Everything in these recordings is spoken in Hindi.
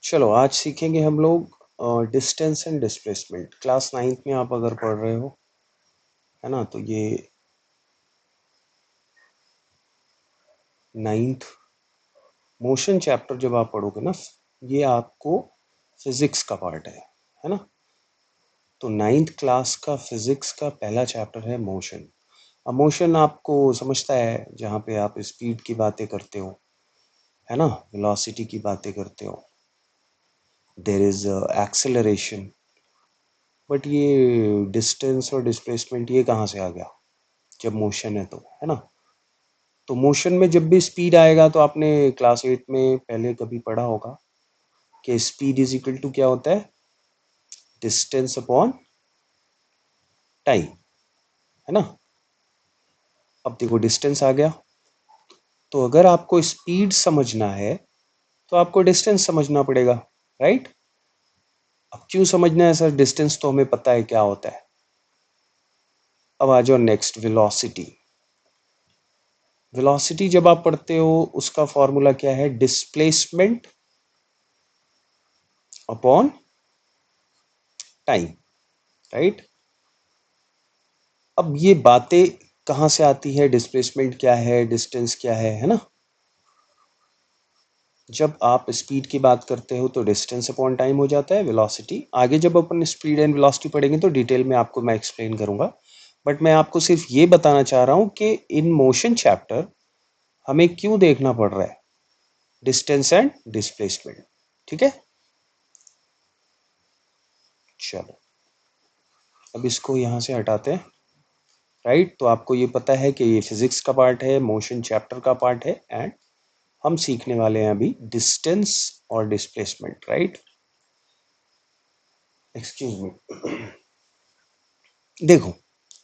चलो आज सीखेंगे हम लोग distance and displacement. Class 9th में आप अगर पढ़ रहे हो, है ना, तो ये 9th मोशन चैप्टर जब आप पढ़ोगे ना, ये आपको फिजिक्स का पार्ट है ना। तो 9th क्लास का फिजिक्स का पहला चैप्टर है मोशन। अब मोशन आपको समझता है जहाँ पे आप स्पीड की बातें करते हो, है ना, वेलोसिटी की बातें करते हो, देयर इज एक्सेलरेशन। बट ये डिस्टेंस और डिस्प्लेसमेंट ये कहाँ से आ गया जब मोशन है तो, है ना। तो मोशन में जब भी स्पीड आएगा तो आपने क्लास 8 में पहले कभी पढ़ा होगा कि स्पीड इज इक्वल टू क्या होता है, डिस्टेंस अपॉन टाइम, है ना। अब देखो डिस्टेंस आ गया, तो अगर आपको स्पीड समझना है तो आपको डिस्टेंस समझना पड़ेगा, राइट। अब क्यों समझना है सर, डिस्टेंस तो हमें पता है क्या होता है। अब आ जाओ नेक्स्ट, वेलोसिटी। वेलोसिटी जब आप पढ़ते हो उसका फॉर्मूला क्या है, डिस्प्लेसमेंट अपॉन टाइम, राइट। अब ये बातें कहाँ से आती है, डिस्प्लेसमेंट क्या है, डिस्टेंस क्या है ना। जब आप स्पीड की बात करते हो तो डिस्टेंस अपॉन टाइम हो जाता है वेलोसिटी। आगे जब अपन स्पीड एंड वेलोसिटी पढ़ेंगे तो डिटेल में आपको मैं एक्सप्लेन करूंगा, बट मैं आपको सिर्फ ये बताना चाह रहा हूं कि इन मोशन चैप्टर हमें क्यों देखना पड़ रहा है डिस्टेंस एंड डिस्प्लेसमेंट, ठीक है। चलो अब इसको यहां से हटाते हैं, राइट। तो आपको ये पता है कि ये फिजिक्स का पार्ट है, मोशन चैप्टर का पार्ट है, एंड हम सीखने वाले हैं अभी डिस्टेंस और डिस्प्लेसमेंट, राइट। Excuse me. देखो,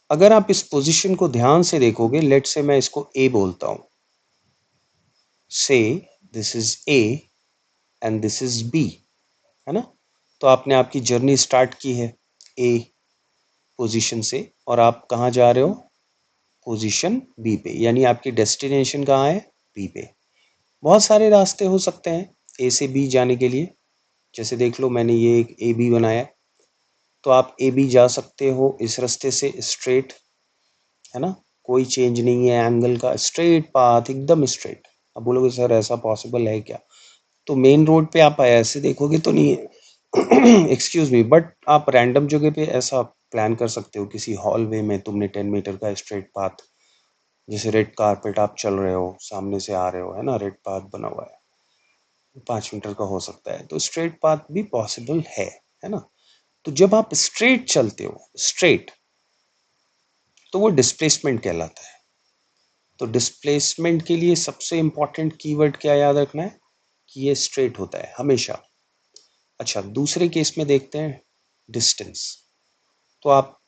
अगर आप इस पोजीशन को ध्यान से देखोगे, लेट से मैं इसको ए बोलता हूं, say this is A and this is B, है ना। तो आपने आपकी जर्नी स्टार्ट की है ए पोजीशन से, और आप कहाँ जा रहे हो, पोजीशन बी पे, यानी आपकी डेस्टिनेशन कहाँ है, बी पे। बहुत सारे रास्ते हो सकते हैं ए से बी जाने के लिए। जैसे देख लो, मैंने ये एक ए बी बनाया, तो आप ए बी जा सकते हो इस रास्ते से स्ट्रेट, है ना। कोई चेंज नहीं है एंगल का, स्ट्रेट पाथ, एकदम स्ट्रेट। अब बोलोगे सर ऐसा पॉसिबल है क्या, तो मेन रोड पे आप ऐसे देखोगे तो नहीं है। एक्सक्यूज मी, बट आप रैंडम जगह पे ऐसा प्लान कर सकते हो, किसी हॉलवे में तुमने 10 मीटर का स्ट्रेट पाथ, जैसे रेड कारपेट आप चल रहे हो, सामने से आ रहे हो, है ना, रेड पाथ बना हुआ है, 5 मीटर का हो सकता है, तो स्ट्रेट पाथ भी पॉसिबल है ना। तो जब आप स्ट्रेट चलते हो, स्ट्रेट, तो वो डिस्प्लेसमेंट कहलाता है। तो डिस्प्लेसमेंट के लिए सबसे इंपॉर्टेंट कीवर्ड क्या याद रखना है, कि ये स्ट्रेट होता है हमेशा। अच्छा, दूसरे केस में देखते हैं डिस्टेंस। तो आप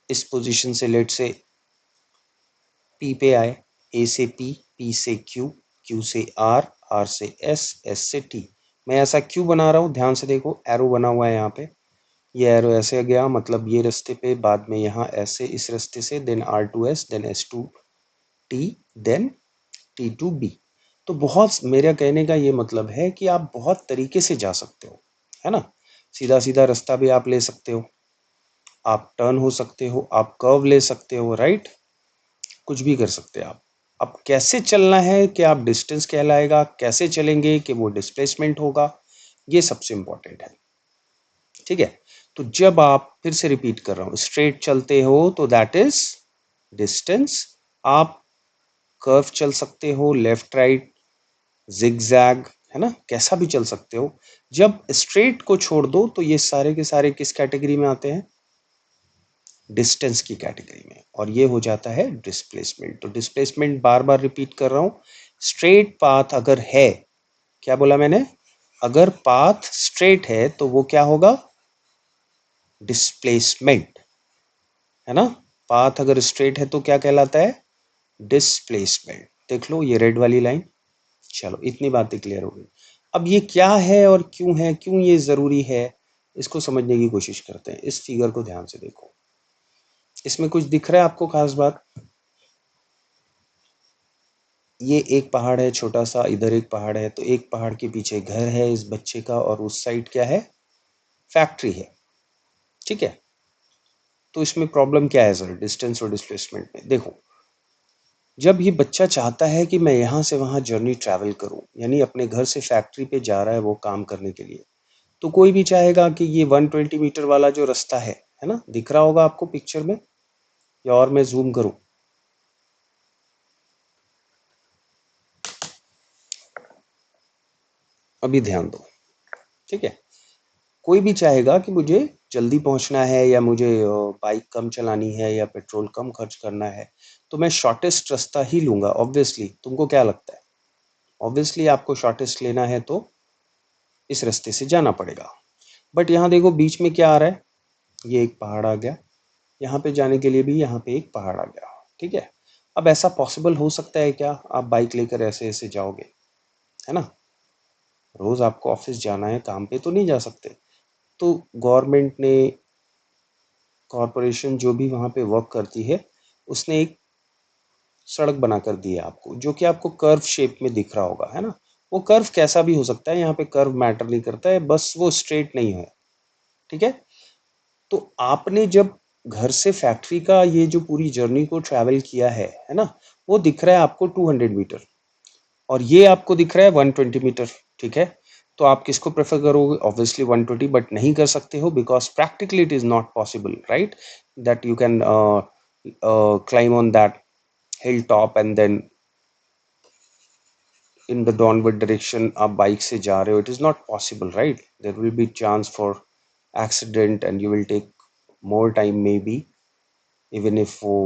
इस पोजीशन से लेट से पी पे आए, ए से पी, पी से क्यू, क्यू से आर, आर से एस, एस से टी। मैं ऐसा क्यों बना रहा हूँ, ध्यान से देखो, एरो बना हुआ है यहाँ पे, ये एरो ऐसे गया, मतलब ये रास्ते पे, बाद में यहाँ ऐसे इस रास्ते से, then R to S, then S to T, then T to B. तो बहुत, मेरा कहने का ये मतलब है कि आप बहुत तरीके से जा सकते हो, है ना। सीधा सीधा रास्ता भी आप ले सकते हो, आप टर्न हो सकते हो, आप कर्व ले सकते हो, राइट। कुछ भी कर सकते हैं आप। अब कैसे चलना है कि आप डिस्टेंस कहलाएगा, कैसे चलेंगे कि वो डिस्प्लेसमेंट होगा, ये सबसे इंपॉर्टेंट है, ठीक है। तो जब आप, फिर से रिपीट कर रहा हूं, स्ट्रेट चलते हो तो दैट इज डिस्टेंस। आप कर्व चल सकते हो, लेफ्ट राइट, जिगजैग, है ना, कैसा भी चल सकते हो। जब स्ट्रेट को छोड़ दो तो ये सारे के सारे किस कैटेगरी में आते हैं, डिस्टेंस की कैटेगरी में, और ये हो जाता है डिस्प्लेसमेंट। तो डिस्प्लेसमेंट बार बार रिपीट कर रहा हूं, स्ट्रेट पाथ अगर है, क्या बोला मैंने, अगर पाथ स्ट्रेट है तो वो क्या होगा, डिस्प्लेसमेंट, है ना। पाथ अगर स्ट्रेट है तो क्या कहलाता है, डिस्प्लेसमेंट। देख लो ये रेड वाली लाइन। चलो इतनी बातें क्लियर हो गई। अब ये क्या है और क्यों है, क्यों ये जरूरी है, इसको समझने की कोशिश करते हैं। इस फिगर को ध्यान से देखो, इसमें कुछ दिख रहा है आपको खास बात, ये एक पहाड़ है छोटा सा, इधर एक पहाड़ है, तो एक पहाड़ के पीछे घर है इस बच्चे का और उस साइड क्या है, फैक्ट्री है। ठीक है, तो इसमें प्रॉब्लम क्या है सर डिस्टेंस और डिस्प्लेसमेंट में? देखो, जब ये बच्चा चाहता है कि मैं यहाँ से वहाँ जर्नी ट्रैवल करूँ, यानी अपने घर से फैक्ट्री पे जा रहा है वो काम करने के लिए, तो कोई भी चाहेगा कि ये 120 मीटर वाला जो रास्ता है ना, दिख रहा होगा आपको पिक्चर में, या और मैं जूम करूँ? अभी ध्यान दो, ठीक है। कोई भी चाहेगा कि मुझे जल्दी पहुंचना है या मुझे बाइक कम चलानी है या पेट्रोल कम खर्च करना है, तो मैं शॉर्टेस्ट रास्ता ही लूंगा। ऑब्वियसली तुमको क्या लगता है? ऑब्वियसली आपको शॉर्टेस्ट लेना है तो इस रास्ते से जाना पड़ेगा। बट यहाँ देखो बीच में क्या आ रहा है, ये एक पहाड़ आ गया, यहाँ पे जाने के लिए भी यहाँ पे एक पहाड़ आ गया। ठीक है, अब ऐसा पॉसिबल हो सकता है क्या आप बाइक लेकर ऐसे ऐसे जाओगे, है ना? रोज आपको ऑफिस जाना है, काम पे तो नहीं जा सकते। तो गवर्नमेंट ने, कॉरपोरेशन जो भी वहाँ पे वर्क करती है, उसने एक सड़क बनाकर दी है आपको, जो कि आपको कर्व शेप में दिख रहा होगा, है ना? वो कर्व कैसा भी हो सकता है, यहाँ पे कर्व मैटर नहीं करता है, बस वो स्ट्रेट नहीं है। ठीक है, तो आपने जब घर से फैक्ट्री का ये जो पूरी जर्नी को ट्रैवल किया है ना, वो दिख रहा है आपको 200 मीटर, और ये आपको दिख रहा है 120 मीटर। ठीक है, तो आप किसको प्रेफर करोगे? ऑब्वियसली 120, बट नहीं कर सकते हो because practically it is not possible, right, that you can climb on that hilltop and then in the downward direction आप बाइक से जा रहे हो, it is not possible, right? There will be chance for accident and you will take more time maybe, even if वो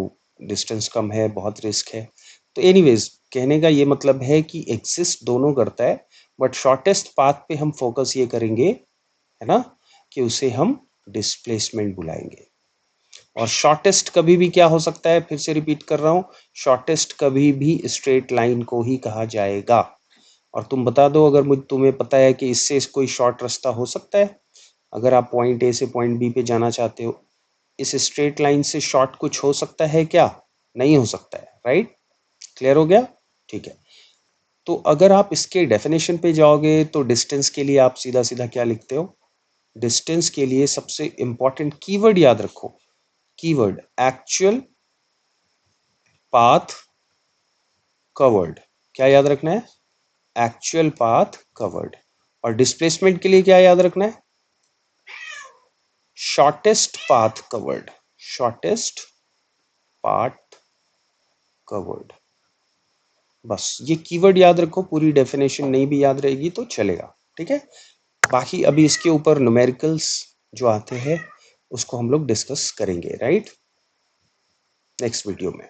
डिस्टेंस कम है, बहुत रिस्क है। तो एनीवेज, कहने का ये मतलब है कि एग्जिस्ट दोनों करता है, बट शॉर्टेस्ट पाथ पे हम फोकस ये करेंगे, है ना, कि उसे हम डिस्प्लेसमेंट बुलाएंगे। और शॉर्टेस्ट कभी भी क्या हो सकता है, फिर से रिपीट कर रहा हूँ, शॉर्टेस्ट कभी भी स्ट्रेट लाइन को ही कहा जाएगा। और तुम बता दो अगर मुझे, तुम्हें पता है कि इससे कोई शॉर्ट रास्ता हो सकता है? अगर आप पॉइंट ए से पॉइंट बी पे जाना चाहते हो, इस स्ट्रेट लाइन से शॉर्ट कुछ हो सकता है क्या? नहीं हो सकता है, राइट? क्लियर हो गया? ठीक है, तो अगर आप इसके डेफिनेशन पे जाओगे तो डिस्टेंस के लिए आप सीधा सीधा क्या लिखते हो? डिस्टेंस के लिए सबसे इंपॉर्टेंट कीवर्ड याद रखो, कीवर्ड एक्चुअल पाथ कवर्ड। क्या याद रखना है? Actual path covered. और डिस्प्लेसमेंट के लिए क्या याद रखना है? Shortest path covered, shortest path covered. बस ये कीवर्ड याद रखो, पूरी डेफिनेशन नहीं भी याद रहेगी तो चलेगा। ठीक है, बाकी अभी इसके ऊपर न्यूमेरिकल्स जो आते हैं उसको हम लोग डिस्कस करेंगे, राइट, नेक्स्ट वीडियो में।